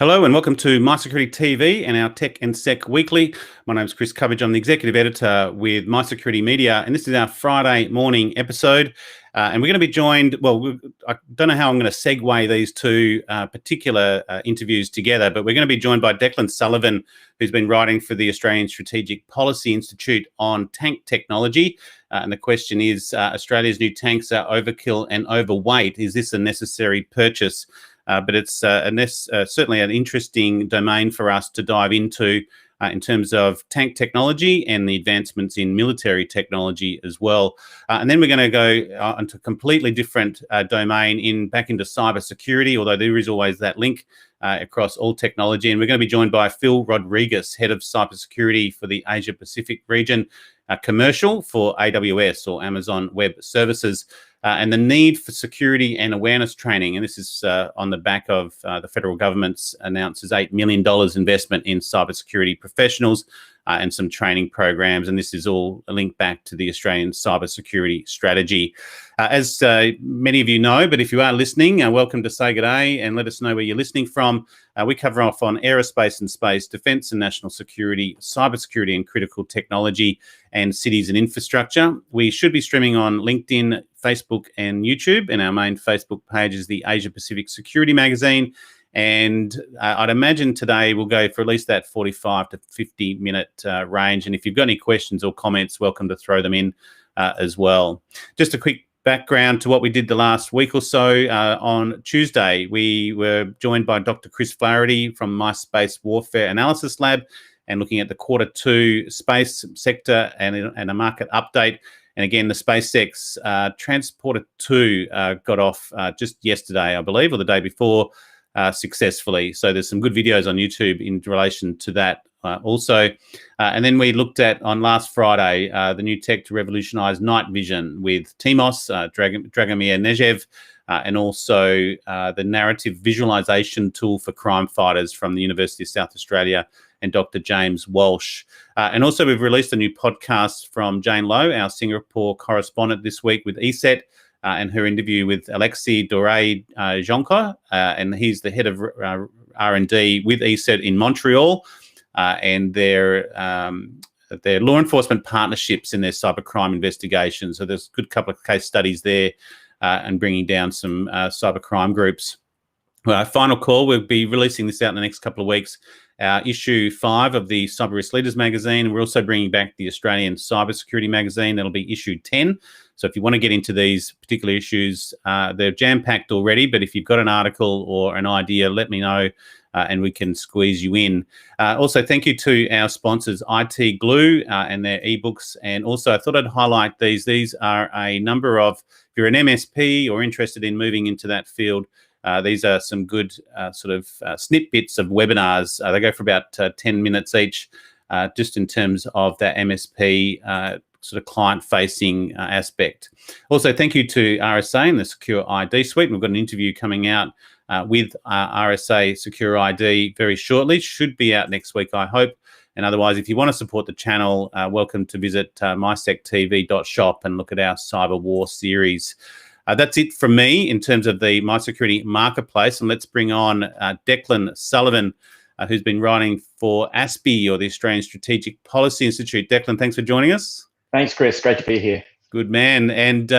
Hello and welcome to MySecurity TV and our Tech and Sec Weekly. My name is Chris Covage. I'm the Executive Editor with MySecurity Media, and this is our Friday morning episode. And we're going to be joined, I don't know how I'm going to segue these two particular interviews together, but we're going to be joined by Declan Sullivan, who's been writing for the Australian Strategic Policy Institute on tank technology. And the question is, Australia's new tanks are overkill and overweight. Is this a necessary purchase? But it's certainly an interesting domain for us to dive into in terms of tank technology and the advancements in military technology as well. And then we're going to go into a completely different domain back into cybersecurity, although there is always that link across all technology. And we're going to be joined by Phil Rodriguez, Head of Cybersecurity for the Asia Pacific region, commercial for AWS or Amazon Web Services. And the need for security and awareness training. And this is on the back of the federal government's announces $8 million investment in cybersecurity professionals and some training programs. And this is all linked back to the Australian cybersecurity strategy. As many of you know, but if you are listening, welcome to Say Good Day and let us know where you're listening from. We cover off on aerospace and space, defence and national security, cybersecurity and critical technology, and cities and infrastructure. We should be streaming on LinkedIn, Facebook and YouTube, and our main Facebook page is the Asia Pacific Security Magazine. And I'd imagine today we'll go for at least that 45 to 50 minute range. And if you've got any questions or comments, welcome to throw them in as well. Just a quick background to what we did the last week or so. On Tuesday, we were joined by Dr. Chris Flaherty from MySpace Warfare Analysis Lab and looking at the Q2 space sector and a market update. And again, the SpaceX Transporter 2 got off just yesterday, I believe, or the day before, successfully. So there's some good videos on YouTube in relation to that also. And then we looked at, on last Friday, the new tech to revolutionise night vision with Timos, Dragomir Nejev, and also the narrative visualisation tool for crime fighters from the University of South Australia and Dr. James Walsh. And also we've released a new podcast from Jane Lowe, our Singapore correspondent this week, with ESET, and her interview with Alexei Doré-Jonca, and he's the head of R&D with ESET in Montreal, and their law enforcement partnerships in their cybercrime investigation. So there's a good couple of case studies there and bringing down some cybercrime groups. Final call, we'll be releasing this out in the next couple of weeks. Issue 5 of the Cyber Risk Leaders magazine. We're also bringing back the Australian Cybersecurity magazine. That'll be issue 10. So if you want to get into these particular issues, they're jam-packed already, but if you've got an article or an idea, let me know and we can squeeze you in. Also, thank you to our sponsors, IT Glue and their ebooks. And also, I thought I'd highlight these. These are a number of, if you're an MSP or interested in moving into that field, these are some good snippets of webinars. They go for about 10 minutes each, just in terms of that MSP client-facing aspect. Also, thank you to RSA and the Secure ID Suite. We've got an interview coming out with RSA Secure ID very shortly. Should be out next week, I hope. And otherwise, if you want to support the channel, welcome to visit MySecTV.shop and look at our Cyber War series. That's it from me in terms of the MySecurity marketplace. And let's bring on Declan Sullivan, who's been writing for ASPI, or the Australian Strategic Policy Institute. Declan, thanks for joining us. Thanks, Chris. Great to be here. Good man. And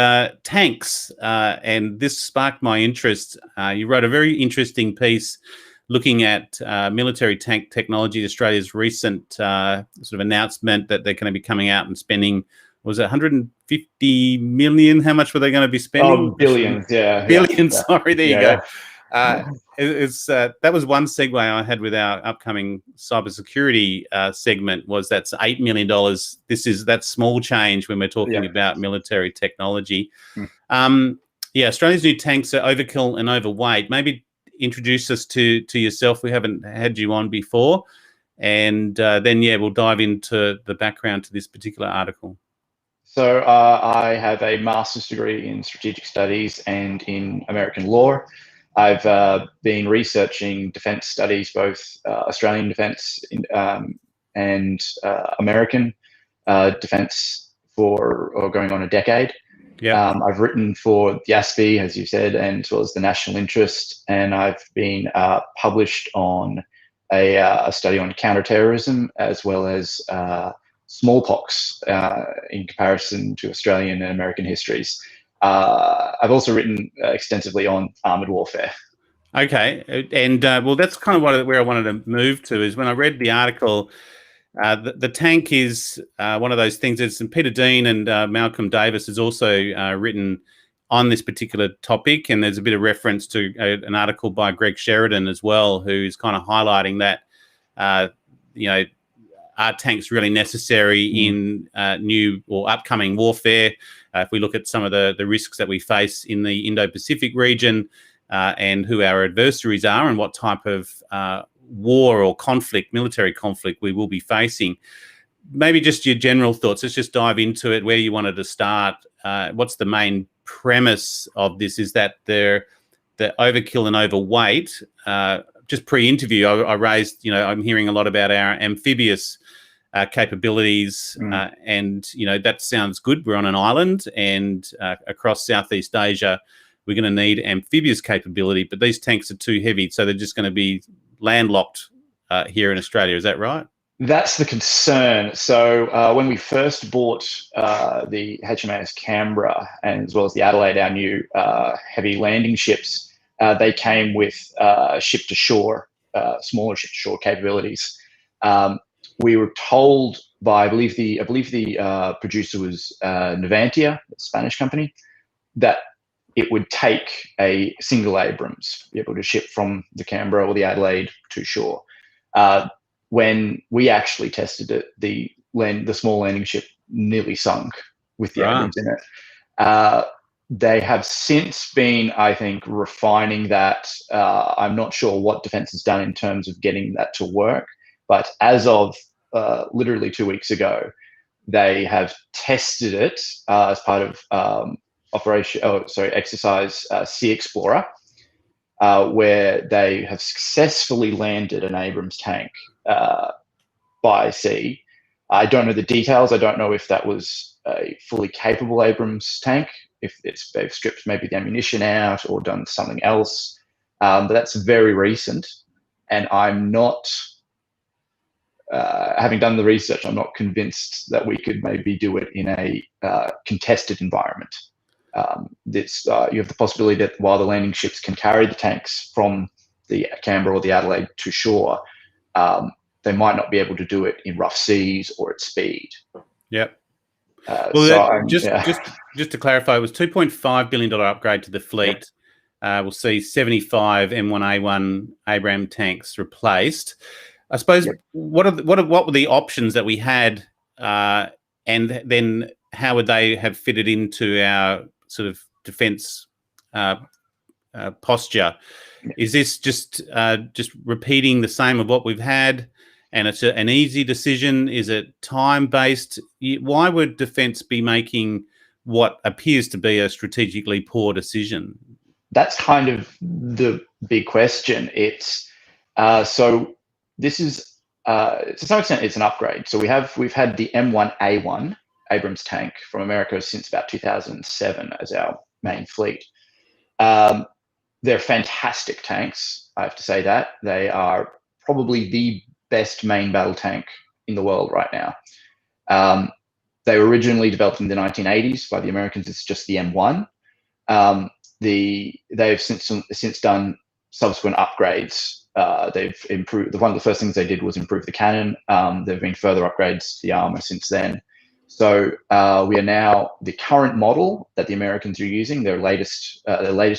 tanks, and this sparked my interest. You wrote a very interesting piece looking at military tank technology, Australia's recent announcement that they're going to be coming out and spending, was it 150 million? How much were they going to be spending? Oh, billions, yeah. Billions, yeah. Sorry, there you go. That was one segue I had with our upcoming cybersecurity segment, was that's $8 million. That's small change when we're talking about military technology. Australia's new tanks are overkill and overweight. Maybe introduce us to yourself. We haven't had you on before. And then we'll dive into the background to this particular article. So I have a master's degree in strategic studies and in American law. I've been researching defence studies, both Australian defence and American defence for going on a decade. I've written for the ASPI, as you said, and as well as the National Interest, and I've been published on a study on counterterrorism as well as smallpox in comparison to Australian and American histories. I've also written extensively on armoured warfare. Okay, and well, that's kind of where I wanted to move to. Is when I read the article, the tank is one of those things. And Peter Dean and Malcolm Davis has also written on this particular topic, and there's a bit of reference to an article by Greg Sheridan as well, who's kind of highlighting that are tanks really necessary in new or upcoming warfare? If we look at some of the risks that we face in the Indo-Pacific region and who our adversaries are and what type of war or conflict, military conflict we will be facing. Maybe just your general thoughts. Let's just dive into it, where you wanted to start. What's the main premise of this? Is that the overkill and overweight? Just pre-interview, I raised, I'm hearing a lot about our amphibious capabilities, and that sounds good. We're on an island, and across Southeast Asia, we're going to need amphibious capability, but these tanks are too heavy, so they're just going to be landlocked here in Australia. Is that right? That's the concern. So when we first bought the HMAS Canberra, and as well as the Adelaide, our new heavy landing ships, they came with ship-to-shore, smaller ship-to-shore capabilities. We were told by, I believe the producer was Navantia, a Spanish company, that it would take a single Abrams to be able to ship from the Canberra or the Adelaide to shore. When we actually tested it, the small landing ship nearly sunk with the Abrams in it. They have since been, I think, refining that. I'm not sure what Defence has done in terms of getting that to work, but as of literally 2 weeks ago, they have tested it as part of exercise Sea Explorer, where they have successfully landed an Abrams tank by sea. I don't know the details. I don't know if that was a fully capable Abrams tank, if they've stripped maybe the ammunition out or done something else. But that's very recent, and I'm not, having done the research, I'm not convinced that we could maybe do it in a contested environment. You have the possibility that while the landing ships can carry the tanks from the Canberra or the Adelaide to shore, they might not be able to do it in rough seas or at speed. Yep. Just to clarify, it was $2.5 billion upgrade to the fleet. We'll see 75 M1 Abrams tanks replaced. I suppose what were the options that we had, and then how would they have fitted into our sort of defence posture? Is this just repeating the same of what we've had, and it's an easy decision? Is it time-based? Why would Defence be making what appears to be a strategically poor decision? That's kind of the big question. It's so this is to some extent it's an upgrade. So we've had the M1 Abrams tank from America since about 2007 as our main fleet. They're fantastic tanks. I have to say that they are probably the best main battle tank in the world right now. They were originally developed in the 1980s by the Americans. It's just the M1. They've since done subsequent upgrades. They've improved. One of the first things they did was improve the cannon. There have been further upgrades to the armor since then. So we are now, the current model that the Americans are using, their latest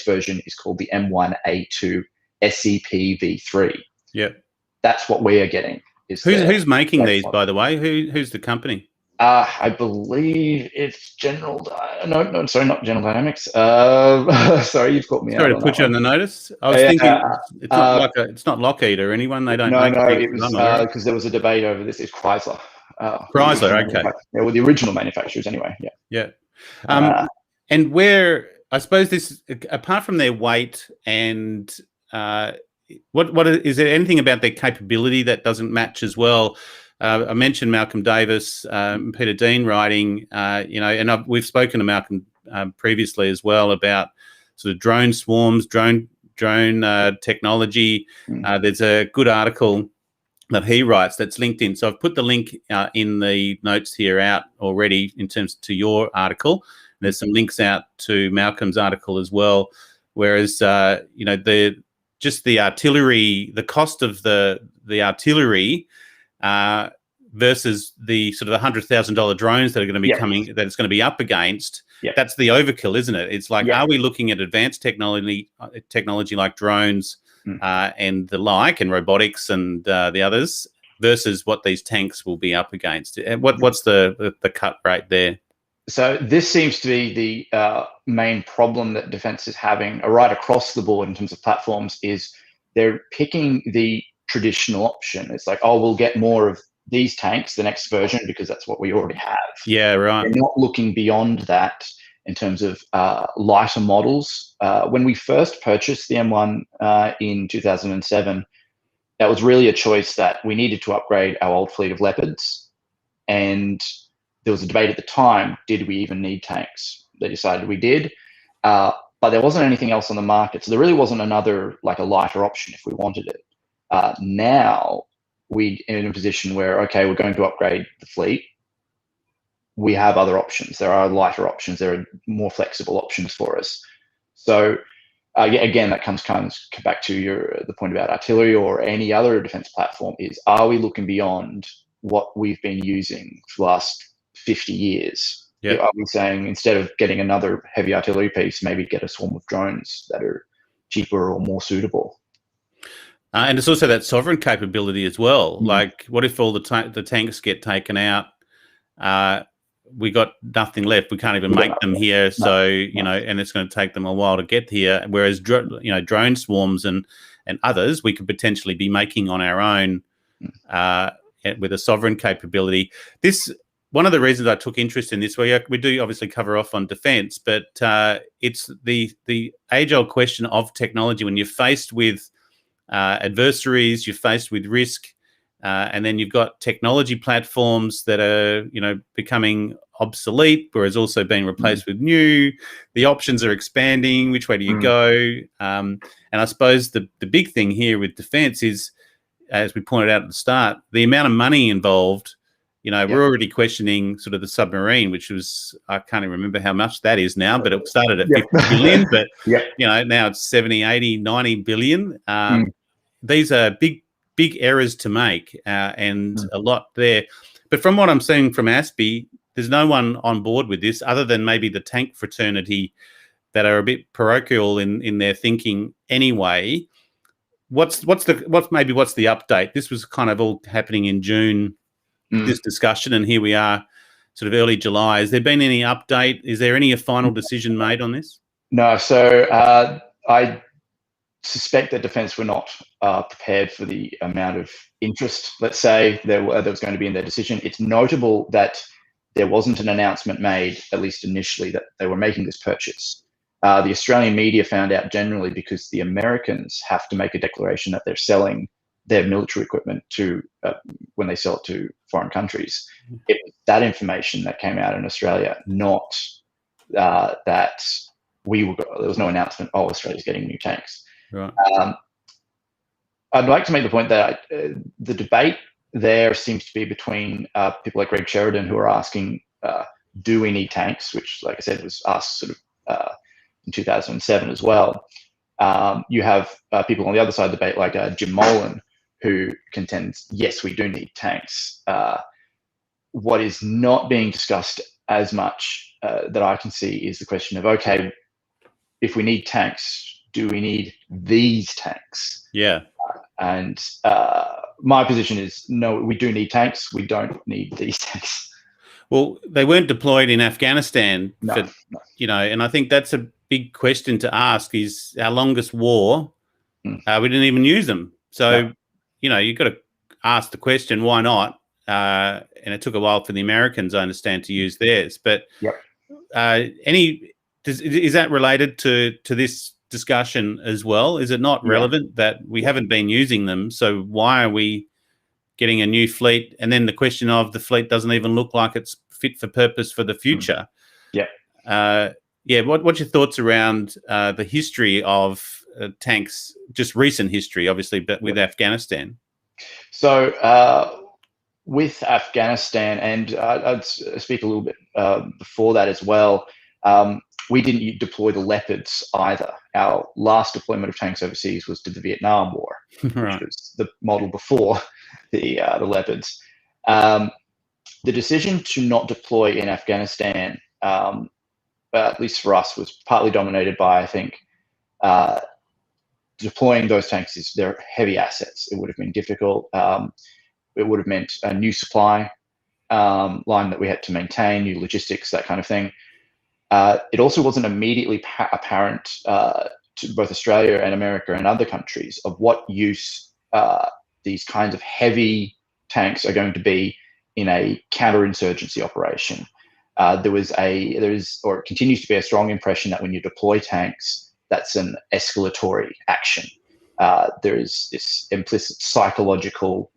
version is called the M1A2 SEP V3. Yep. That's what we are getting. Who's making these, by the way? Who's the company? I believe it's No, sorry, not General Dynamics. Sorry, you've caught me out. Sorry to put you on the notice. I was thinking it's not Lockheed or anyone. They don't. No, it was because there was a debate over this. It's Chrysler. Chrysler, okay. Yeah, well, the original manufacturers, anyway. Yeah. And where I suppose this, apart from their weight and what is there anything about their capability that doesn't match as well? I mentioned Malcolm Davis, Peter Dean writing, and we've spoken to Malcolm previously as well about sort of drone swarms, drone technology. There's a good article that he writes that's linked in. So I've put the link in the notes here out already in terms to your article. There's some links out to Malcolm's article as well. Whereas the artillery, the cost of the artillery versus the sort of $100,000 drones that are going to be coming, that it's going to be up against. That's the overkill, isn't it? It's like, are we looking at advanced technology like drones and the like, and robotics and the others, versus what these tanks will be up against? And what's the cut rate there? So this seems to be the main problem that defense is having right across the board in terms of platforms, is they're picking the traditional option. It's like, oh, we'll get more of these tanks, the next version, because that's what we already have. Yeah, right. They're not looking beyond that in terms of lighter models. When we first purchased the M1 in 2007, that was really a choice that we needed to upgrade our old fleet of Leopards. And there was a debate at the time, did we even need tanks? They decided we did, but there wasn't anything else on the market. So there really wasn't another, like a lighter option if we wanted it. Now we're in a position where, okay, we're going to upgrade the fleet. We have other options. There are lighter options. There are more flexible options for us. So again, that comes back to the point about artillery or any other defense platform, is, are we looking beyond what we've been using for the last 50 years? Are we saying, instead of getting another heavy artillery piece, maybe get a swarm of drones that are cheaper or more suitable? And it's also that sovereign capability as well. Like, what if all the tanks get taken out? We got nothing left. We can't even make them here. So, and it's going to take them a while to get here. Whereas, drone swarms and others, we could potentially be making on our own with a sovereign capability. One of the reasons I took interest in this, we do obviously cover off on defense, but it's the age-old question of technology. When you're faced with adversaries, you're faced with risk, and then you've got technology platforms that are, becoming obsolete, whereas also being replaced with new. The options are expanding. Which way do you go? And I suppose the big thing here with defense is, as we pointed out at the start, the amount of money involved. We're already questioning sort of the submarine, which was, I can't even remember how much that is now, but it started at 50 billion, but now it's 70, 80, 90 billion. These are big errors to make, and a lot there. But from what I'm seeing from ASPI, there's no one on board with this other than maybe the tank fraternity that are a bit parochial in their thinking anyway. What's the update? This was kind of all happening in June, this discussion, and here we are sort of early July. Has there been any update? Is there any final decision made on this? No. So I suspect that defense were not prepared for the amount of interest, let's say, there was going to be in their decision. It's notable that there wasn't an announcement made, at least initially, that they were making this purchase. The Australian media found out generally because the Americans have to make a declaration that they're selling their military equipment to when they sell it to foreign countries. It was that information that came out in Australia, not that there was no announcement, oh, Australia's getting new tanks. Right. I'd like to make the point that the debate there seems to be between people like Greg Sheridan, who are asking, do we need tanks? Which, like I said, was asked sort of in 2007 as well. You have people on the other side of the debate, like Jim Molan, who contends, yes, we do need tanks. What is not being discussed as much that I can see is the question of, okay, if we need tanks, do we need these tanks? Yeah. And my position is, no, we do need tanks. We don't need these tanks. Well, they weren't deployed in Afghanistan, and I think that's a big question to ask, is our longest war, we didn't even use them. So, you've got to ask the question, why not? And it took a while for the Americans, I understand, to use theirs. But is that related to this discussion as well? Is it not relevant that we haven't been using them? So why are we getting a new fleet? And then the question of the fleet doesn't even look like it's fit for purpose for the future. Yeah, what's your thoughts around the history of tanks, just recent history, obviously, but with Afghanistan? So with Afghanistan, and I'd speak a little bit before that as well, we didn't deploy the Leopards either. Our last deployment of tanks overseas was to the Vietnam War, Right. which was the model before the Leopards. The decision to not deploy in Afghanistan, at least for us, was partly dominated by, I think, deploying those tanks they're heavy assets. It would have been difficult. It would have meant a new supply line that we had to maintain, new logistics, that kind of thing. It also wasn't immediately apparent to both Australia and America and other countries of what use these kinds of heavy tanks are going to be in a counterinsurgency operation. There is, or it continues to be, a strong impression that when you deploy tanks, that's an escalatory action. There is this implicit psychological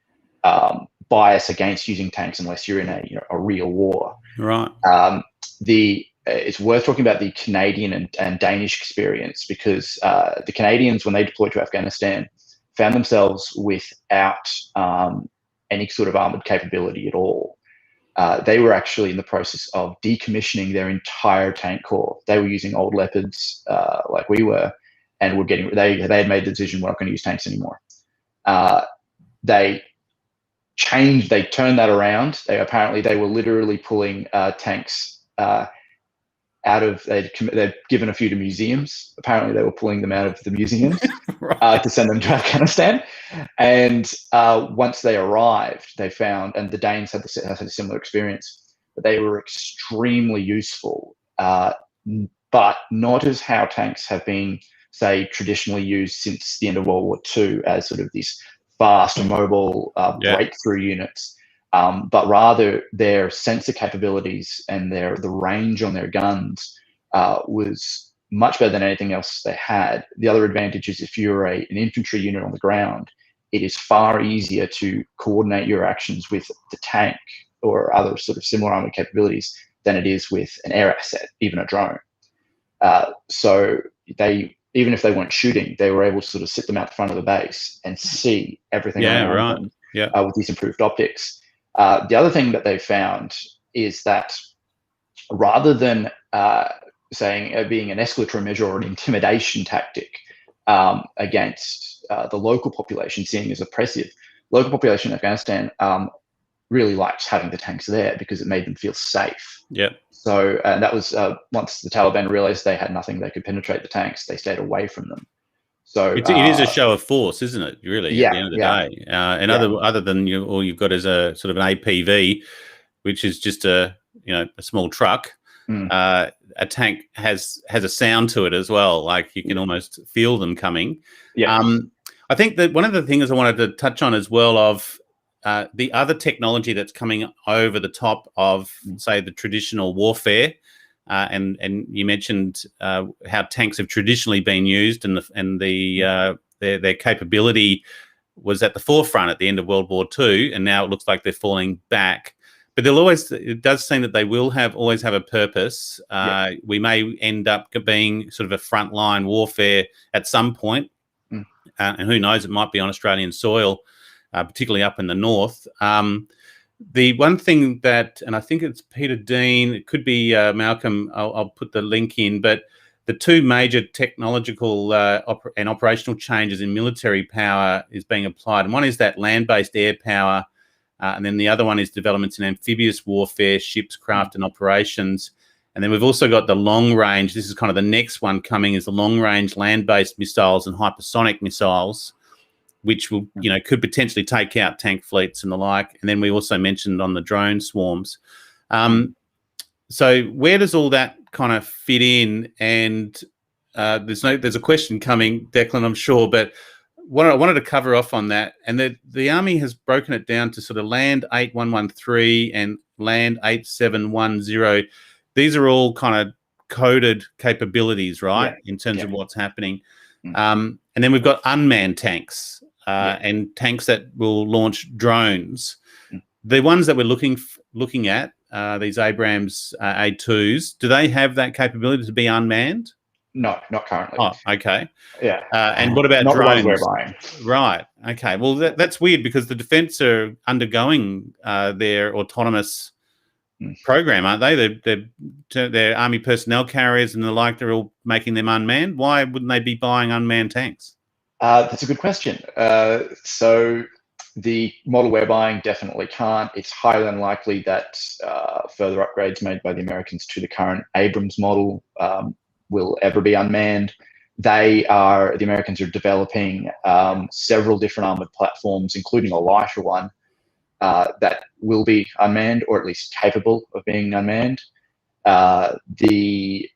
bias against using tanks unless you're in a real war. Right. It's worth talking about the Canadian and Danish experience, because the Canadians, when they deployed to Afghanistan, found themselves without any sort of armored capability at all. They were actually in the process of decommissioning their entire tank corps. They were using old Leopards like we were, and they had made the decision, we're not going to use tanks anymore. They turned that around. They were literally pulling tanks out of, they'd given a few to museums. Apparently they were pulling them out of the museums right. To send them to Afghanistan. And once they arrived, they found, and the Danes had a similar experience, that they were extremely useful, but not as how tanks have been, say, traditionally used since the end of World War II, as sort of these fast, mobile breakthrough units. But rather their sensor capabilities and the range on their guns was much better than anything else they had. The other advantage is, if you're an infantry unit on the ground, it is far easier to coordinate your actions with the tank or other sort of similar armored capabilities than it is with an air asset, even a drone. So even if they weren't shooting, they were able to sort of sit them out the front of the base and see everything around them with these improved optics. The other thing that they found is that rather than being an escalatory measure or an intimidation tactic against the local population, seeing as oppressive, local population in Afghanistan really liked having the tanks there because it made them feel safe. Yeah. So that was once the Taliban realized they had nothing they could penetrate the tanks, they stayed away from them. So it is a show of force, isn't it? Really, at the end of the day. And other than all you've got is a sort of an APV, which is just a small truck. A tank has a sound to it as well. Like you can almost feel them coming. Yeah. I think that one of the things I wanted to touch on as well of the other technology that's coming over the top of, say, the traditional warfare. And you mentioned how tanks have traditionally been used, and their capability was at the forefront at the end of World War II, and now it looks like they're falling back. But it does seem that they will always have a purpose. We may end up being sort of a frontline warfare at some point, and who knows, it might be on Australian soil, particularly up in the north. The one thing that, and I think it's Peter Dean, it could be Malcolm, I'll put the link in, but the two major technological and operational changes in military power is being applied. And one is that land-based air power, and then the other one is developments in amphibious warfare, ships, craft and operations. And then we've also got the long range, this is kind of the next one coming, is the long range land-based missiles and hypersonic missiles, which will, could potentially take out tank fleets and the like. And then we also mentioned on the drone swarms. So where does all that kind of fit in? And there's a question coming, Declan, I'm sure, but what I wanted to cover off on that, and the Army has broken it down to sort of Land 8113 and Land 8710. These are all kind of coded capabilities, right, in terms of what's happening. And then we've got unmanned tanks. And tanks that will launch drones. The ones that we're looking at these Abrams A2s, do they have that capability to be unmanned? No, not currently. Oh, okay. Yeah. And what about not drones? the ones we're buying. Right. Okay. Well, that's weird because the defence are undergoing their autonomous program, aren't they? They're army personnel carriers and the like. They're all making them unmanned. Why wouldn't they be buying unmanned tanks? That's a good question. So the model we're buying definitely can't. It's highly unlikely that further upgrades made by the Americans to the current Abrams model will ever be unmanned. The Americans are developing several different armored platforms, including a lighter one, that will be unmanned, or at least capable of being unmanned. The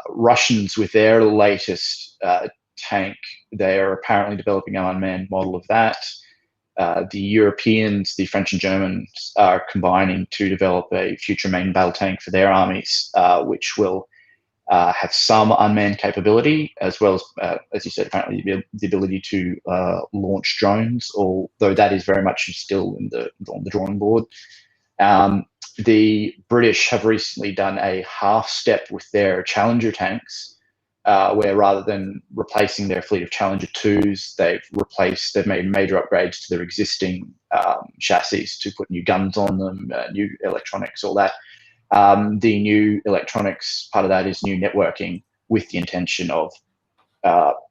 Russians, with their latest tank, they are apparently developing an unmanned model of that. The Europeans, the French and Germans, are combining to develop a future main battle tank for their armies, which will have some unmanned capability, as well as you said, apparently the ability to launch drones, although that is very much still on the drawing board. The British have recently done a half step with their Challenger tanks, where rather than replacing their fleet of Challenger 2s, they've made major upgrades to their existing chassis to put new guns on them, new electronics, all that. The new electronics, part of that is new networking, with the intention of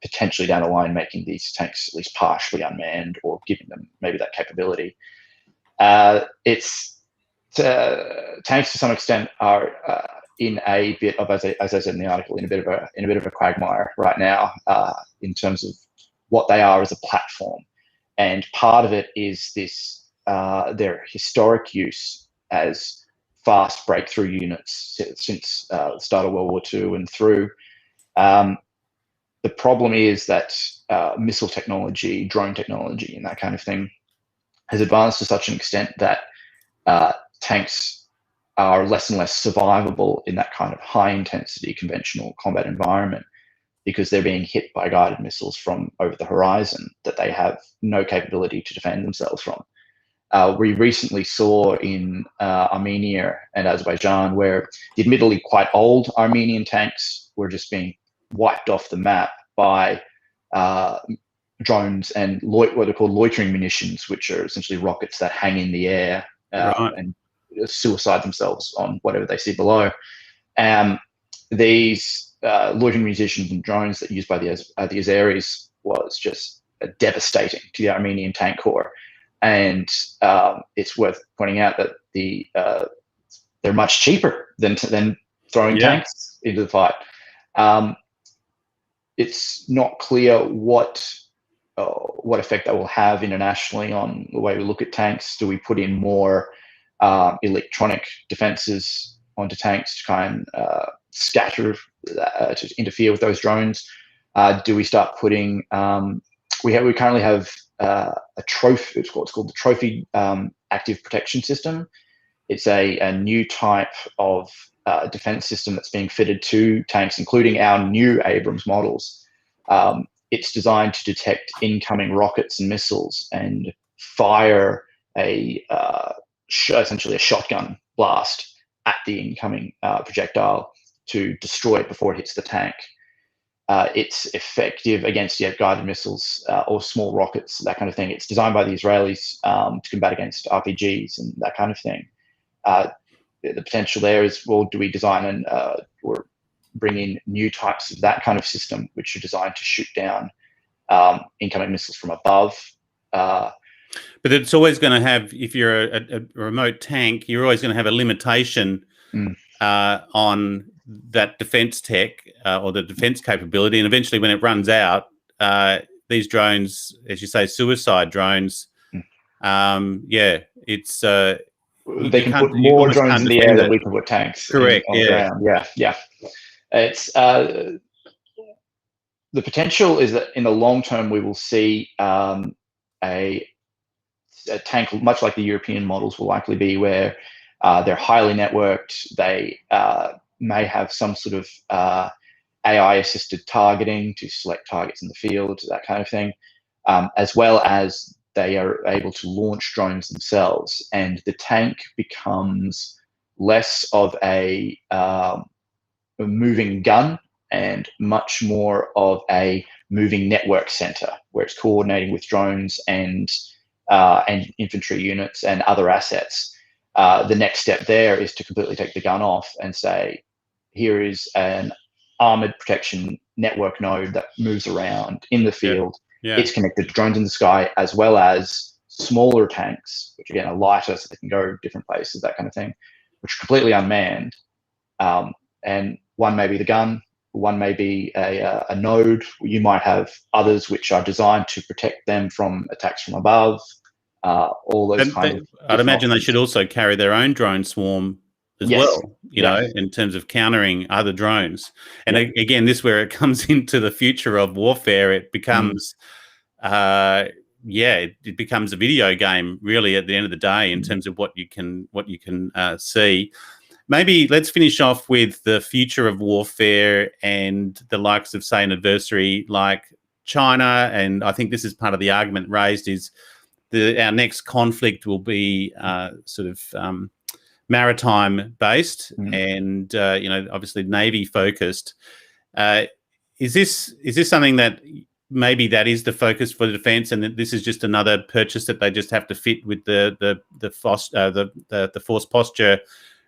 potentially down the line making these tanks at least partially unmanned, or giving them maybe that capability. Tanks to some extent are in a bit of, as I said in the article, in a bit of a quagmire right now, in terms of what they are as a platform. And part of it is this their historic use as fast breakthrough units since the start of World War II and through. The problem is that missile technology, drone technology, and that kind of thing has advanced to such an extent that tanks are less and less survivable in that kind of high-intensity conventional combat environment, because they're being hit by guided missiles from over the horizon that they have no capability to defend themselves from. We recently saw in Armenia and Azerbaijan, where the admittedly quite old Armenian tanks were just being wiped off the map by drones and what are called loitering munitions, which are essentially rockets that hang in the air and suicide themselves on whatever they see below. These loitering munitions and drones that are used by the Azeris was just devastating to the Armenian tank corps. And it's worth pointing out that they're much cheaper than throwing tanks into the fight. It's not clear what effect that will have internationally on the way we look at tanks. Do we put in more electronic defenses onto tanks to try and scatter, to interfere with those drones? Do we start putting? We currently have a trophy. It's called the Trophy Active Protection System. It's a new type of defense system that's being fitted to tanks, including our new Abrams models. It's designed to detect incoming rockets and missiles and fire essentially a shotgun blast at the incoming projectile to destroy it before it hits the tank. It's effective against guided missiles or small rockets, that kind of thing. It's designed by the Israelis to combat against RPGs and that kind of thing. The potential there is, well, do we design or bring in new types of that kind of system, which are designed to shoot down incoming missiles from above? But it's always going to have, if you're a remote tank, you're always going to have a limitation on that defense tech or the defense capability. And eventually when it runs out, these drones, as you say, suicide drones, it's... they can put more drones in the air than we can put tanks. Correct, on the ground. Yeah. It's... the potential is that in the long term, we will see a tank, much like the European models will likely be, where they're highly networked. They may have some sort of AI-assisted targeting to select targets in the field, that kind of thing, as well as they are able to launch drones themselves. And the tank becomes less of a moving gun and much more of a moving network center, where it's coordinating with drones and infantry units and other assets. The next step there is to completely take the gun off and say, here is an armored protection network node that moves around in the field. Yeah. It's connected to drones in the sky, as well as smaller tanks, which again are lighter, so they can go different places, that kind of thing, which are completely unmanned. And one may be the gun, one may be a node. You might have others which are designed to protect them from attacks from above. All those kinds of. I'd imagine they should also carry their own drone swarm as well, you know, in terms of countering other drones. And again, this where it comes into the future of warfare. It becomes, it becomes a video game really at the end of the day in terms of what you can see. Maybe let's finish off with the future of warfare and the likes of, say, an adversary like China. And I think this is part of the argument raised is our next conflict will be maritime based and obviously Navy focused. Is this something that maybe that is the focus for the defence, and that this is just another purchase that they just have to fit with the force posture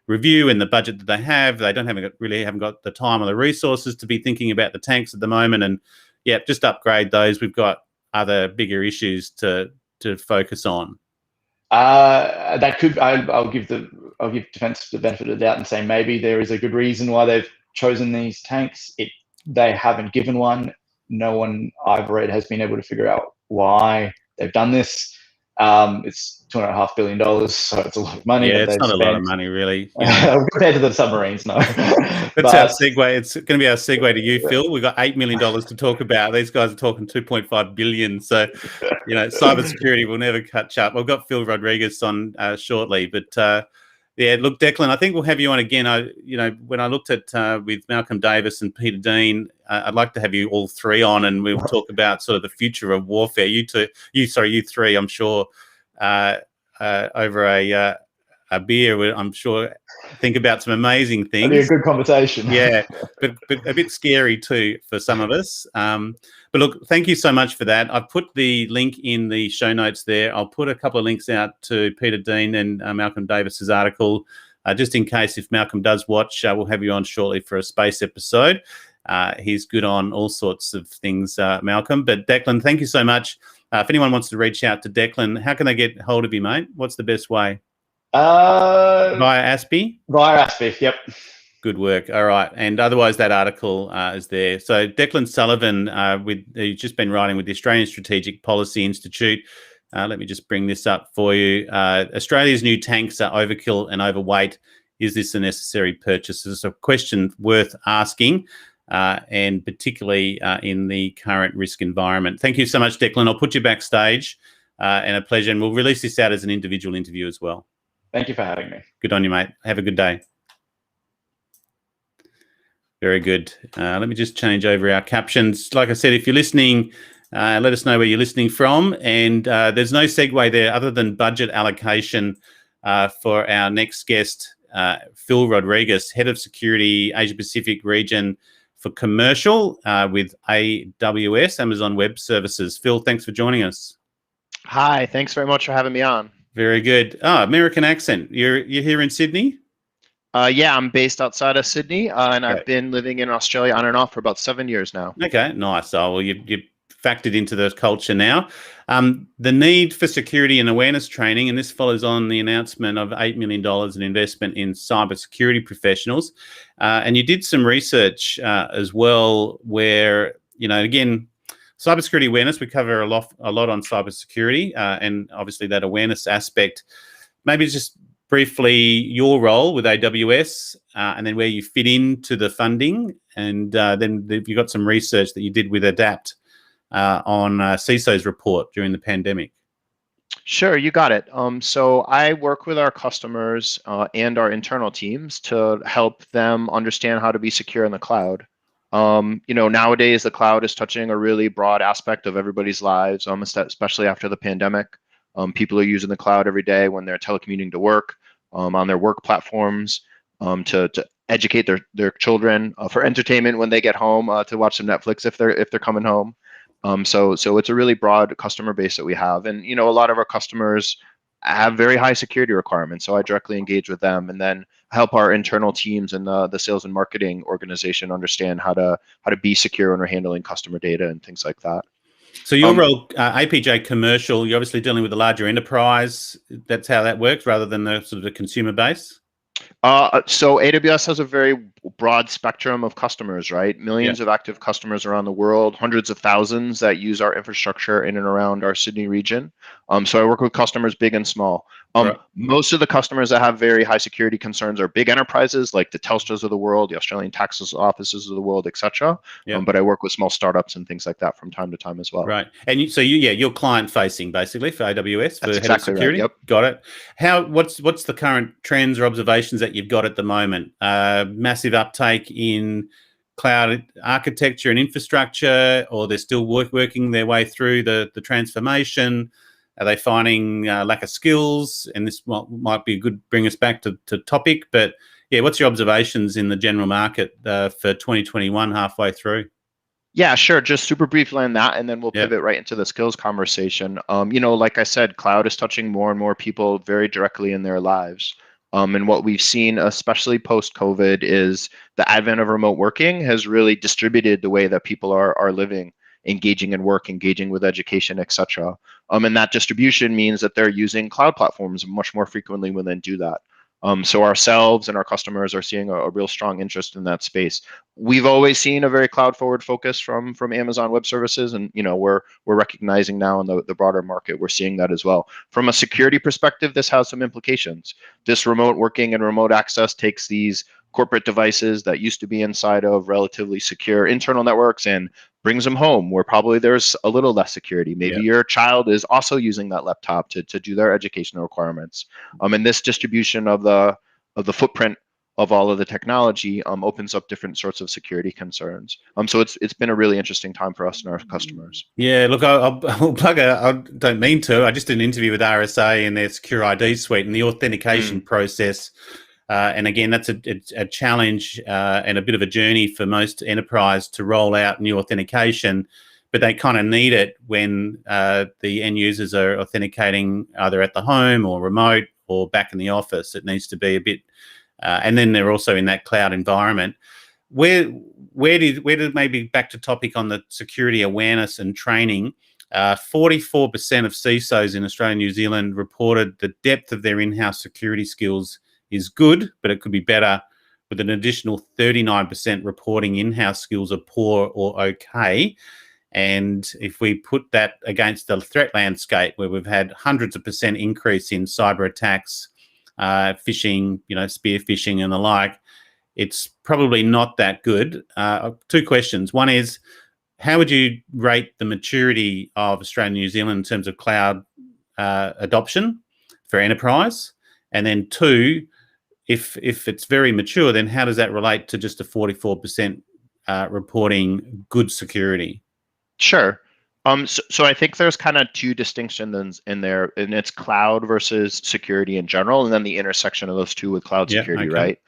review and the budget that they have? They haven't got the time or the resources to be thinking about the tanks at the moment, and just upgrade those. We've got other bigger issues to focus on. That could. I'll give defence the benefit of the doubt and say maybe there is a good reason why they've chosen these tanks. They haven't given one. No one I've read has been able to figure out why they've done this. It's $2.5 billion, so it's a lot of money. Yeah, it's not a lot of money, really. Compared to the submarines, no. That's our segue. It's going to be our segue to you, Phil. We've got $8 million to talk about. These guys are talking $2.5 billion. So, cybersecurity will never catch up. We've got Phil Rodriguez on shortly, but look, Declan, I think we'll have you on again. When I looked at with Malcolm Davis and Peter Dean, I'd like to have you all three on, and we'll talk about sort of the future of warfare. You three, I'm sure, over a beer, I'm sure, think about some amazing things. It'll be a good conversation. Yeah, but a bit scary too for some of us. But look, thank you so much for that. I've put the link in the show notes there. I'll put a couple of links out to Peter Dean and Malcolm Davis's article, just in case if Malcolm does watch. We'll have you on shortly for a space episode. He's good on all sorts of things, Malcolm. But Declan, thank you so much. If anyone wants to reach out to Declan, how can they get hold of you, mate? What's the best way? Via ASPI? Via ASPI, yep. Good work. All right. And otherwise, that article is there. So Declan Sullivan, he's just been writing with the Australian Strategic Policy Institute. Let me just bring this up for you. Australia's new tanks are overkill and overweight. Is this a necessary purchase? It's a question worth asking, and particularly in the current risk environment. Thank you so much, Declan. I'll put you backstage, and a pleasure. And we'll release this out as an individual interview as well. Thank you for having me. Good on you, mate. Have a good day. Very good. Let me just change over our captions. Like I said, if you're listening, let us know where you're listening from. And there's no segue there other than budget allocation for our next guest, Phil Rodriguez, Head of Security, Asia Pacific region for commercial with AWS, Amazon Web Services. Phil, thanks for joining us. Hi, thanks very much for having me on. Very good. American accent. You're here in Sydney? Yeah, I'm based outside of Sydney, and I've been living in Australia on and off for about 7 years now. Okay, nice. Oh, well, you factored into the culture now. The need for security and awareness training, and this follows on the announcement of $8 million in investment in cybersecurity professionals. And you did some research as well where, again, cybersecurity awareness, we cover a lot on cybersecurity and obviously that awareness aspect. Maybe just briefly your role with AWS and then where you fit into the funding, and then you got some research that you did with ADAPT on CISO's report during the pandemic. Sure, you got it. So I work with our customers and our internal teams to help them understand how to be secure in the cloud. Nowadays the cloud is touching a really broad aspect of everybody's lives, especially after the pandemic. People are using the cloud every day when they're telecommuting to work. on their work platforms, to educate their children, for entertainment when they get home, to watch some Netflix if they're coming home. So it's a really broad customer base that we have, and a lot of our customers have very high security requirements. So I directly engage with them, and then help our internal teams and the sales and marketing organization understand how to be secure when we're handling customer data and things like that. So your role, APJ commercial, you're obviously dealing with the larger enterprise. That's how that works, rather than the sort of the consumer base. So AWS has a very broad spectrum of customers, right? Millions of active customers around the world, hundreds of thousands that use our infrastructure in and around our Sydney region. So I work with customers big and small. Right. Most of the customers that have very high security concerns are big enterprises like the Telstras of the world, the Australian tax offices of the world, etc. But I work with small startups and things like that from time to time as well. Right. And you're client facing basically for AWS for That's head of security. Right. Yep. Got it. What's the current trends or observations that you've got at the moment? Massive uptake in cloud architecture and infrastructure, or they're still working their way through the transformation? Are they finding lack of skills? And this might be a good bring us back to topic. But yeah, what's your observations in the general market for 2021 halfway through? Yeah, sure. Just super briefly on that, and then we'll pivot right into the skills conversation. Like I said, cloud is touching more and more people very directly in their lives. And what we've seen, especially post-COVID, is the advent of remote working has really distributed the way that people are living, engaging in work, engaging with education, etc. And that distribution means that they're using cloud platforms much more frequently when they do that. So ourselves and our customers are seeing a real strong interest in that space. We've always seen a very cloud forward focus from Amazon Web Services, and we're recognizing now in the broader market, we're seeing that as well. From a security perspective, this has some implications. This remote working and remote access takes these corporate devices that used to be inside of relatively secure internal networks and brings them home where probably there's a little less security. Maybe your child is also using that laptop to do their educational requirements. And this distribution of the footprint of all of the technology opens up different sorts of security concerns. So it's been a really interesting time for us and our customers. Yeah, look, I'll plug I don't mean to. I just did an interview with RSA and their Secure ID suite and the authentication process. And again, that's a challenge and a bit of a journey for most enterprise to roll out new authentication, but they kind of need it when the end users are authenticating either at the home or remote or back in the office. It needs to be a bit, and then they're also in that cloud environment. Where did maybe back to topic on the security awareness and training? 44% of CISOs in Australia and New Zealand reported the depth of their in-house security skills is good, but it could be better, with an additional 39% reporting in-house skills are poor or okay. And if we put that against the threat landscape, where we've had hundreds of percent increase in cyber attacks, phishing, spear phishing and the like, it's probably not that good. Two questions. One is, how would you rate the maturity of Australia and New Zealand in terms of cloud adoption for enterprise? And then two, if it's very mature, then how does that relate to just a 44% reporting good security? Sure. So I think there's kind of two distinctions in there, and it's cloud versus security in general, and then the intersection of those two with cloud security, right?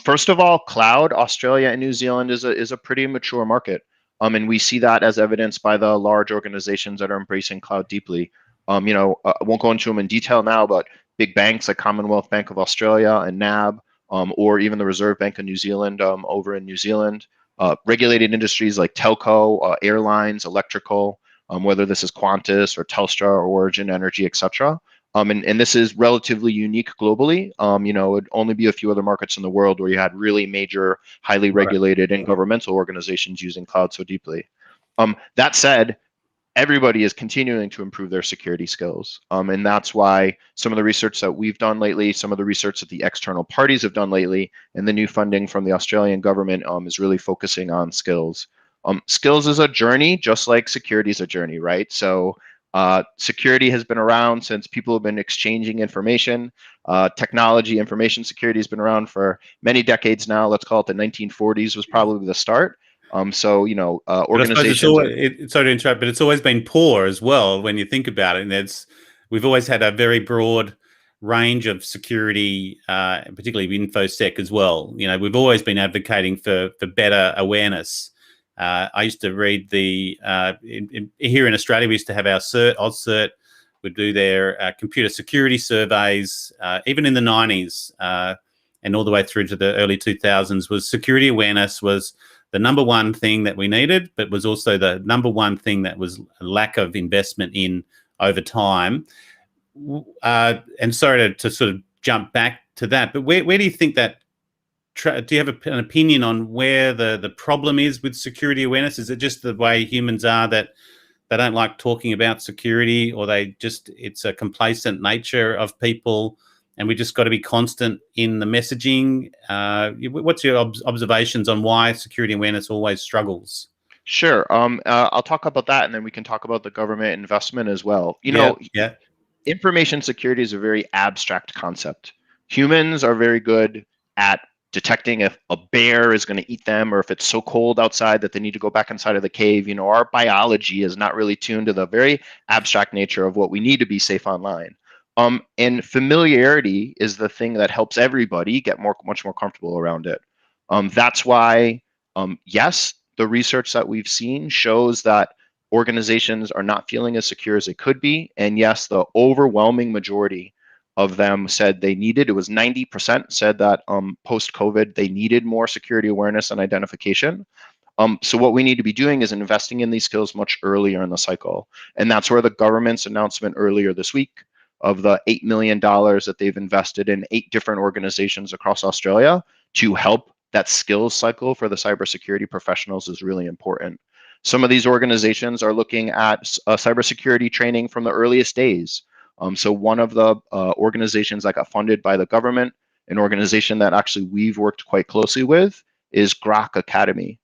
First of all, cloud, Australia and New Zealand is a pretty mature market. And we see that as evidenced by the large organizations that are embracing cloud deeply. I won't go into them in detail now, but big banks like Commonwealth Bank of Australia and NAB, or even the Reserve Bank of New Zealand over in New Zealand, regulated industries like telco, airlines, electrical, whether this is Qantas or Telstra or Origin Energy, etc. And this is relatively unique globally. It would only be a few other markets in the world where you had really major, highly regulated and governmental organizations using cloud so deeply. That said, everybody is continuing to improve their security skills. And that's why some of the research that we've done lately, some of the research that the external parties have done lately, and the new funding from the Australian government is really focusing on skills. Skills is a journey, just like security is a journey, right? So security has been around since people have been exchanging information. Technology, information security has been around for many decades now. Let's call it the 1940s was probably the start. Organizations. Sorry to interrupt, but it's always been poor as well when you think about it. And we've always had a very broad range of security, particularly InfoSec as well. You know, we've always been advocating for better awareness. I used to read here in Australia, we used to have our AusCert would do their computer security surveys, even in the 90s and all the way through to the early 2000s, was security awareness was the number one thing that we needed, but was also the number one thing that was a lack of investment in over time. And sorry to sort of jump back to that, but where do you think that, do you have an opinion on where the problem is with security awareness? Is it just the way humans are, that they don't like talking about security, or it's a complacent nature of people, and we just got to be constant in the messaging? What's your observations on why security awareness always struggles? Sure. I'll talk about that, and then we can talk about the government investment as well. You know, information security is a very abstract concept. Humans are very good at detecting if a bear is going to eat them, or if it's so cold outside that they need to go back inside of the cave. You know, our biology is not really tuned to the very abstract nature of what we need to be safe online. And familiarity is the thing that helps everybody get much more comfortable around it. That's why, yes, the research that we've seen shows that organizations are not feeling as secure as they could be. And yes, the overwhelming majority of them said they needed, it was 90% said that post-COVID, they needed more security awareness and identification. So what we need to be doing is investing in these skills much earlier in the cycle. And that's where the government's announcement earlier this week of the $8 million that they've invested in 8 different organizations across Australia to help that skills cycle for the cybersecurity professionals is really important. Some of these organizations are looking at cybersecurity training from the earliest days. So one of the organizations that got funded by the government, an organization that actually we've worked quite closely with, is GROC Academy.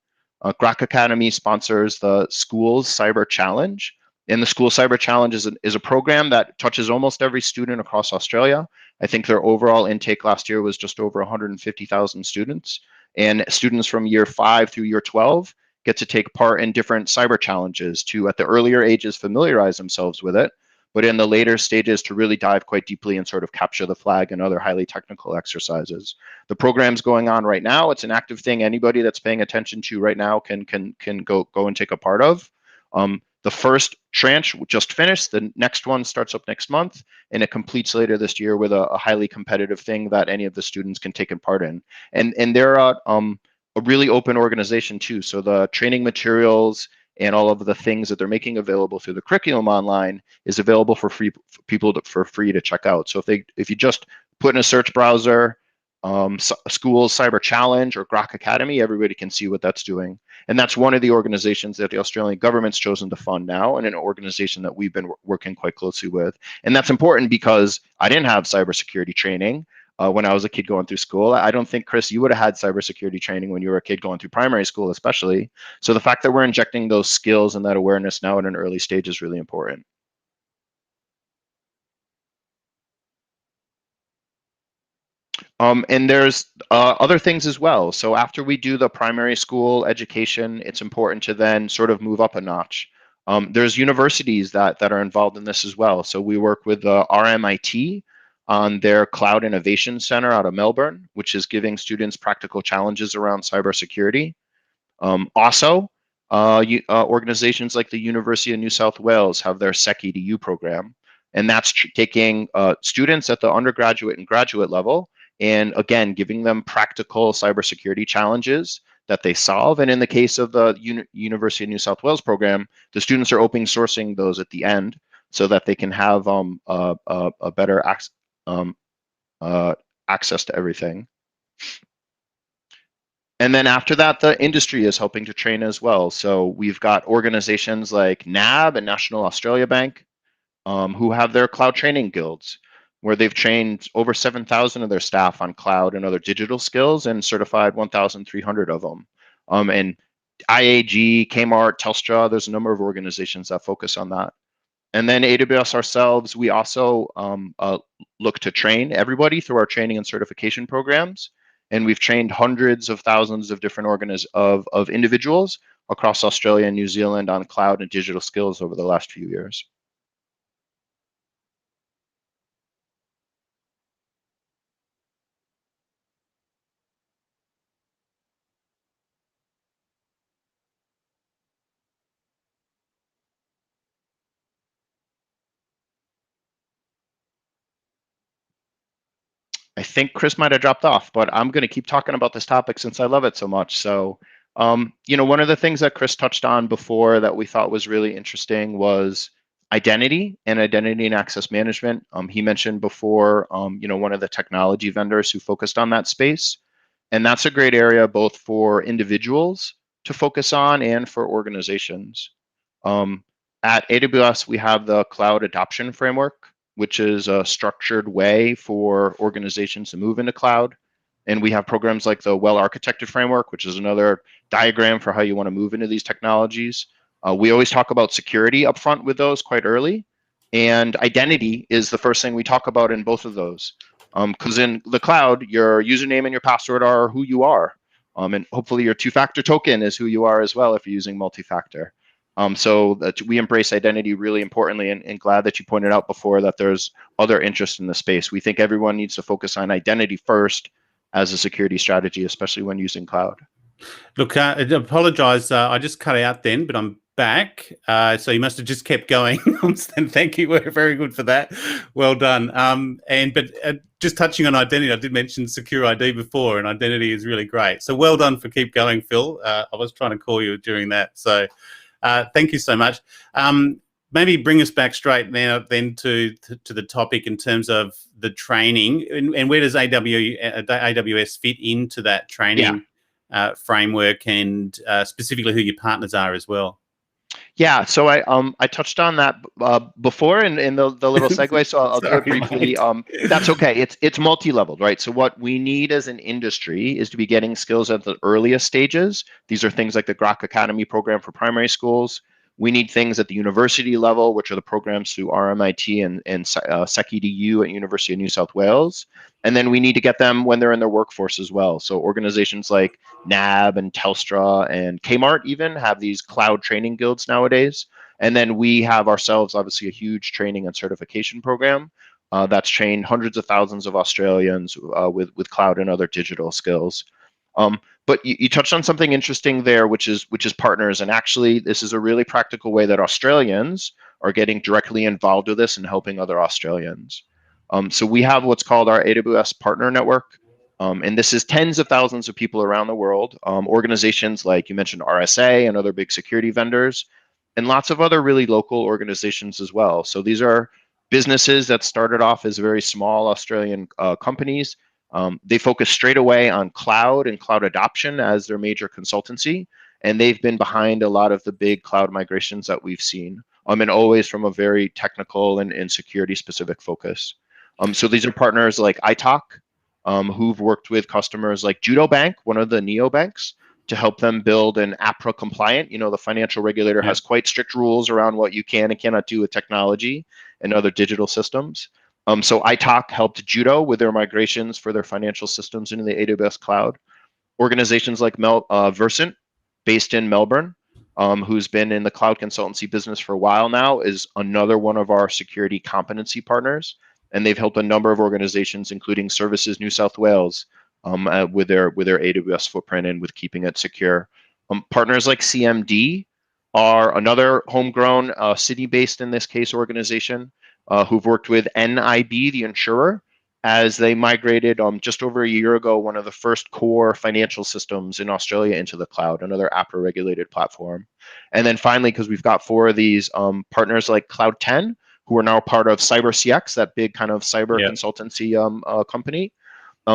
GROC Academy sponsors the Schools Cyber Challenge. And the School Cyber Challenge is a program that touches almost every student across Australia. I think their overall intake last year was just over 150,000 students. And students from year 5 through year 12 get to take part in different cyber challenges to, at the earlier ages, familiarize themselves with it, but in the later stages to really dive quite deeply and sort of capture the flag and other highly technical exercises. The program's going on right now. It's an active thing anybody that's paying attention to right now can go and take a part of. The first tranche just finished. The next one starts up next month, and it completes later this year with a highly competitive thing that any of the students can take part in. And they're a really open organization too. So the training materials and all of the things that they're making available through the curriculum online is available for free for people for free to check out. So if you just put in a search browser, Schools Cyber Challenge or GROC Academy, everybody can see what that's doing. And that's one of the organizations that the Australian government's chosen to fund now, and an organization that we've been working quite closely with. And that's important because I didn't have cybersecurity training when I was a kid going through school. I don't think, Chris, you would have had cybersecurity training when you were a kid going through primary school, especially. So the fact that we're injecting those skills and that awareness now at an early stage is really important. And there's other things as well. So after we do the primary school education, it's important to then sort of move up a notch. There's universities that are involved in this as well. So we work with RMIT on their Cloud Innovation Center out of Melbourne, which is giving students practical challenges around cybersecurity. Also, organizations like the University of New South Wales have their SecEDU program, and that's taking students at the undergraduate and graduate level, and again, giving them practical cybersecurity challenges that they solve. And in the case of the University of New South Wales program, the students are open sourcing those at the end so that they can have a better access to everything. And then after that, the industry is helping to train as well. So we've got organizations like NAB and National Australia Bank who have their cloud training guilds, where they've trained over 7,000 of their staff on cloud and other digital skills and certified 1,300 of them. And IAG, Kmart, Telstra, there's a number of organizations that focus on that. And then AWS ourselves, we also look to train everybody through our training and certification programs. And we've trained hundreds of thousands of different of individuals across Australia and New Zealand on cloud and digital skills over the last few years. I think Chris might have dropped off, but I'm going to keep talking about this topic since I love it so much. So, one of the things that Chris touched on before that we thought was really interesting was identity and access management. He mentioned before, one of the technology vendors who focused on that space. And that's a great area both for individuals to focus on and for organizations. At AWS, we have the Cloud Adoption Framework, which is a structured way for organizations to move into cloud. And we have programs like the Well-Architected Framework, which is another diagram for how you want to move into these technologies. We always talk about security upfront with those quite early. And identity is the first thing we talk about in both of those. Because in the cloud, your username and your password are who you are. And hopefully your two-factor token is who you are as well if you're using multi-factor. So that we embrace identity really importantly, and glad that you pointed out before that there's other interest in the space. We think everyone needs to focus on identity first as a security strategy, especially when using cloud. Look, I apologize. I just cut out then, but I'm back. So you must have just kept going. And thank you. We're very good for that. Well done. But just touching on identity, I did mention secure ID before, and identity is really great. So well done for keep going, Phil. I was trying to call you during that. So thank you so much. Maybe bring us back straight now then to the topic in terms of the training, and where does AWS fit into that training framework, and specifically who your partners are as well? Yeah, so I touched on that before in the little segue, so I'll do it briefly. That's okay. It's multi-leveled, right? So what we need as an industry is to be getting skills at the earliest stages. These are things like the Grok Academy program for primary schools. We need things at the university level, which are the programs through RMIT and SecEDU at University of New South Wales. And then we need to get them when they're in their workforce as well. So organizations like NAB and Telstra and Kmart even have these cloud training guilds nowadays. And then we have ourselves, obviously, a huge training and certification program that's trained hundreds of thousands of Australians with cloud and other digital skills. But you touched on something interesting there, which is partners. And actually, this is a really practical way that Australians are getting directly involved with this and helping other Australians. So we have what's called our AWS Partner Network. And this is tens of thousands of people around the world, organizations like you mentioned RSA and other big security vendors, and lots of other really local organizations as well. So these are businesses that started off as very small Australian companies. They focus straight away on cloud and cloud adoption as their major consultancy, and they've been behind a lot of the big cloud migrations that we've seen, and always from a very technical and security specific focus. So these are partners like iTalk, who've worked with customers like Judo Bank, one of the neobanks, to help them build an APRA compliant. The financial regulator has quite strict rules around what you can and cannot do with technology and other digital systems. So iTalk helped Judo with their migrations for their financial systems into the AWS cloud. Organizations like Versant, based in Melbourne, who's been in the cloud consultancy business for a while now, is another one of our security competency partners. And they've helped a number of organizations, including Services New South Wales, with their AWS footprint and with keeping it secure. Partners like CMD are another homegrown, city-based, in this case, organization who've worked with NIB, the insurer, as they migrated just over a year ago one of the first core financial systems in Australia into the cloud, another APRA-regulated platform. And then finally, because we've got 4 of these partners like Cloud10, who are now part of CyberCX, that big kind of cyber consultancy company,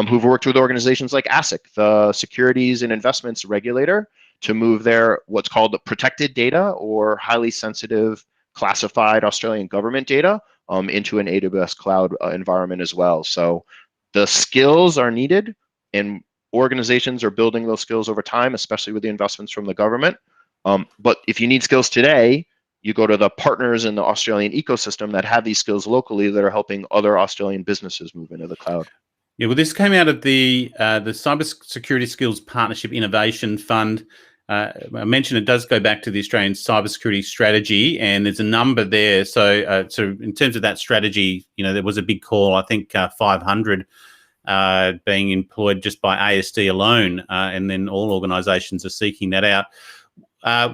who've worked with organizations like ASIC, the Securities and Investments Regulator, to move their what's called protected data or highly sensitive classified Australian government data into an AWS cloud environment as well. So the skills are needed, and organizations are building those skills over time, especially with the investments from the government. But if you need skills today, you go to the partners in the Australian ecosystem that have these skills locally that are helping other Australian businesses move into the cloud. Yeah, well, this came out of the Cybersecurity Skills Partnership Innovation Fund. I mentioned it does go back to the Australian Cybersecurity Strategy, and there's a number there. So, so in terms of that strategy, there was a big call. I think 500 being employed just by ASD alone, and then all organisations are seeking that out.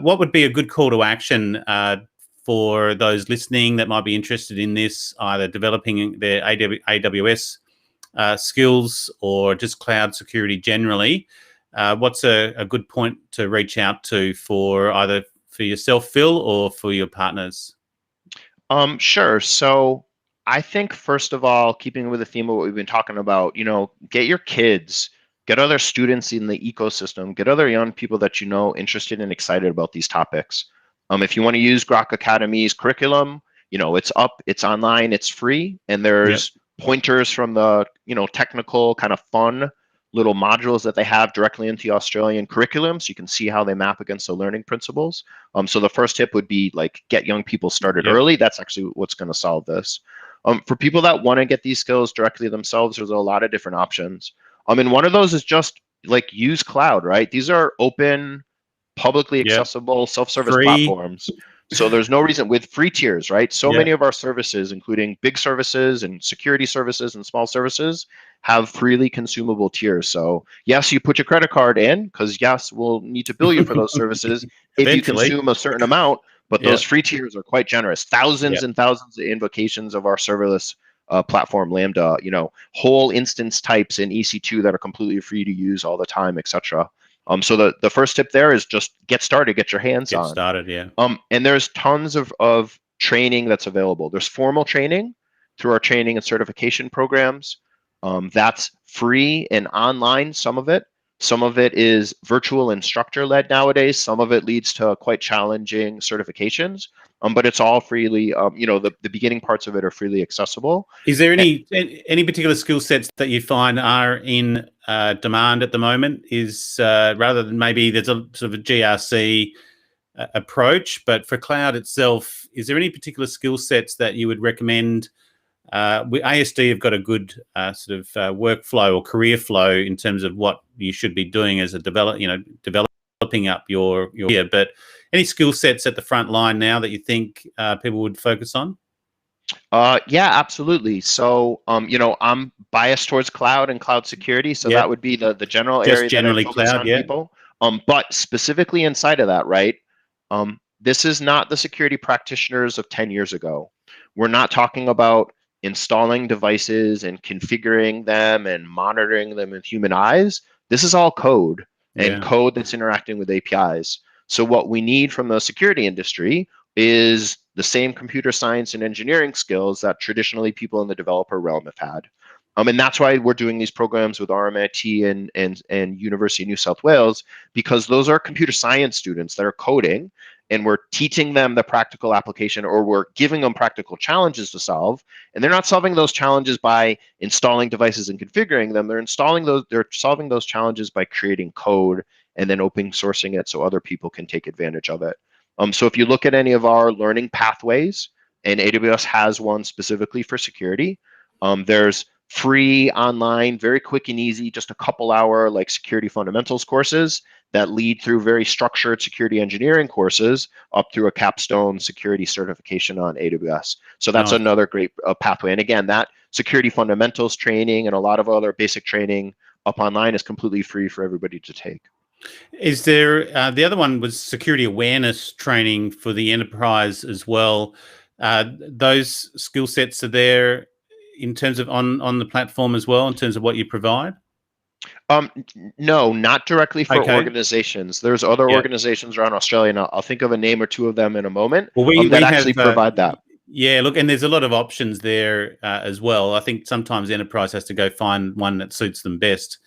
What would be a good call to action for those listening that might be interested in this, either developing their AWS skills or just cloud security generally, what's a good point to reach out to for either for yourself, Phil, or for your partners? Sure. So I think first of all, keeping with the theme of what we've been talking about, get your kids, get other students in the ecosystem, get other young people that interested and excited about these topics. If you want to use Grok Academy's curriculum, it's up, it's online, it's free, and there's pointers from the technical kind of fun little modules that they have directly into the Australian curriculum, so you can see how they map against the learning principles. So the first tip would be like get young people started early. That's actually what's going to solve this. For people that want to get these skills directly themselves, there's a lot of different options. And one of those is just like use cloud, right? These are open, publicly accessible, self-service platforms. So there's no reason with free tiers, right? So many of our services, including big services and security services and small services, have freely consumable tiers. So yes, you put your credit card in because yes, we'll need to bill you for those services if you consume a certain amount, but those free tiers are quite generous. Thousands and thousands of invocations of our serverless platform, Lambda, whole instance types in EC2 that are completely free to use all the time, etc. So the first tip there is just get started, get your hands on. Get started, and there's tons of training that's available. There's formal training through our training and certification programs. That's free and online, some of it. Some of it is virtual instructor-led nowadays. Some of it leads to quite challenging certifications, but it's all freely, the beginning parts of it are freely accessible. Is there any particular skill sets that you find are in demand at the moment? Is rather than maybe there's a sort of a GRC approach, but for cloud itself, is there any particular skill sets that you would recommend? ASD have got a good sort of workflow or career flow in terms of what you should be doing as a developing up your but any skill sets at the front line now that you think people would focus on? Yeah, absolutely. So, I'm biased towards cloud and cloud security. So that would be the general area. Just generally cloud, people. But specifically inside of that, right? This is not the security practitioners of 10 years ago. We're not talking about installing devices and configuring them and monitoring them with human eyes. This is all code and code that's interacting with APIs. So what we need from the security industry is the same computer science and engineering skills that traditionally people in the developer realm have had. And that's why we're doing these programs with RMIT and University of New South Wales, because those are computer science students that are coding, and we're teaching them the practical application, or we're giving them practical challenges to solve. And they're not solving those challenges by installing devices and configuring them. They're solving those challenges by creating code and then open sourcing it so other people can take advantage of it. So if you look at any of our learning pathways, and AWS has one specifically for security, there's free online, very quick and easy, just a couple hour like security fundamentals courses that lead through very structured security engineering courses up through a capstone security certification on AWS. So that's another great pathway. And again, that security fundamentals training and a lot of other basic training up online is completely free for everybody to take. Is there, the other one was security awareness training for the enterprise as well. Those skill sets are there in terms of on the platform as well, in terms of what you provide? No, not directly for organizations. There's other organizations around Australia, and I'll think of a name or two of them in a moment. Well, we actually provide that. Yeah, look, and there's a lot of options there as well. I think sometimes the enterprise has to go find one that suits them best.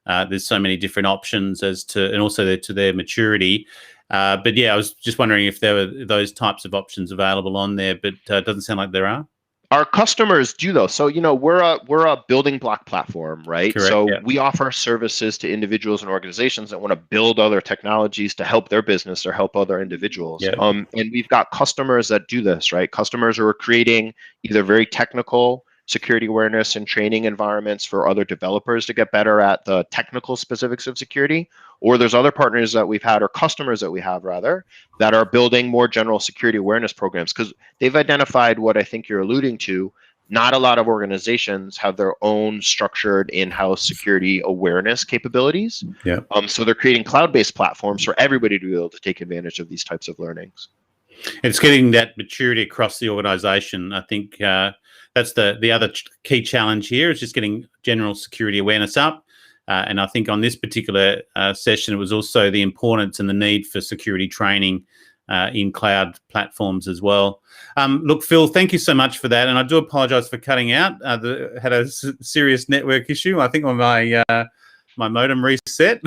There's so many different options and also to their maturity. But yeah, I was just wondering if there were those types of options available on there, but it doesn't sound like there are. Our customers do though. So, we're a building block platform, right? Correct, so we offer services to individuals and organizations that want to build other technologies to help their business or help other individuals. And we've got customers that do this, right? Customers who are creating either very technical security awareness and training environments for other developers to get better at the technical specifics of security, or there's other partners that we've had, or customers that we have rather, that are building more general security awareness programs, because they've identified what I think you're alluding to. Not a lot of organizations have their own structured in-house security awareness capabilities. So they're creating cloud-based platforms for everybody to be able to take advantage of these types of learnings. It's getting that maturity across the organisation. I think that's the other key challenge here, is just getting general security awareness up. And I think on this particular session, it was also the importance and the need for security training in cloud platforms as well. Look, Phil, thank you so much for that. And I do apologise for cutting out. Had a serious network issue. I think on my modem reset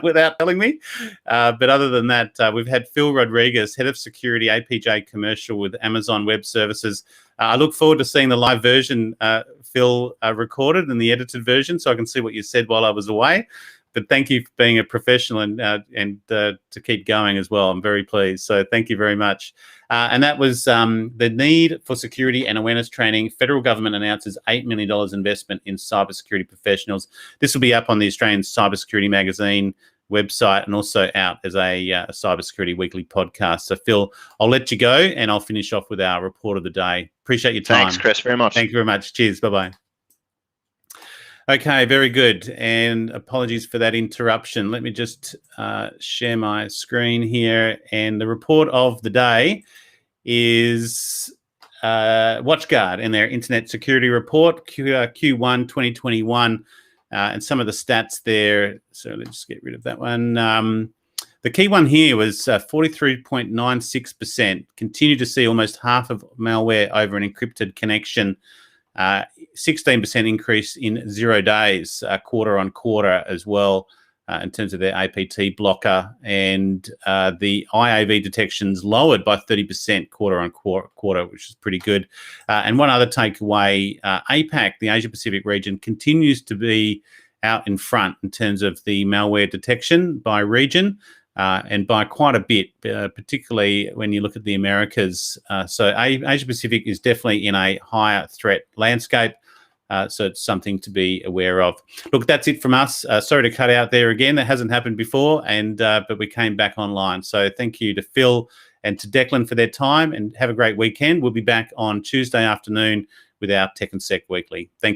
without telling me. But other than that, we've had Phil Rodriguez, Head of Security, APJ Commercial with Amazon Web Services. I look forward to seeing the live version, Phil, recorded, and the edited version, so I can see what you said while I was away. But thank you for being a professional and to keep going as well. I'm very pleased. So thank you very much. And that was the need for security and awareness training. Federal government announces $8 million investment in cybersecurity professionals. This will be up on the Australian Cybersecurity magazine website and also out as a Cybersecurity Weekly podcast. So Phil, I'll let you go and I'll finish off with our report of the day. Appreciate your time. Thanks, Chris, very much. Thank you very much. Cheers. Bye-bye. Okay, very good. And apologies for that interruption. Let me just share my screen here. And the report of the day is WatchGuard and their Internet Security Report, Q1 2021, and some of the stats there. So let's just get rid of that one. The key one here was 43.96%. Continue to see almost half of malware over an encrypted connection. 16% increase in 0 days, quarter on quarter as well, in terms of their APT blocker, and the IAV detections lowered by 30% quarter on quarter, which is pretty good. And one other takeaway, APAC, the Asia Pacific region, continues to be out in front in terms of the malware detection by region. And by quite a bit, particularly when you look at the Americas. So Asia Pacific is definitely in a higher threat landscape. So it's something to be aware of. Look, that's it from us. Sorry to cut out there again. That hasn't happened before, and but we came back online. So thank you to Phil and to Declan for their time, and have a great weekend. We'll be back on Tuesday afternoon with our Tech and Sec Weekly. Thank you.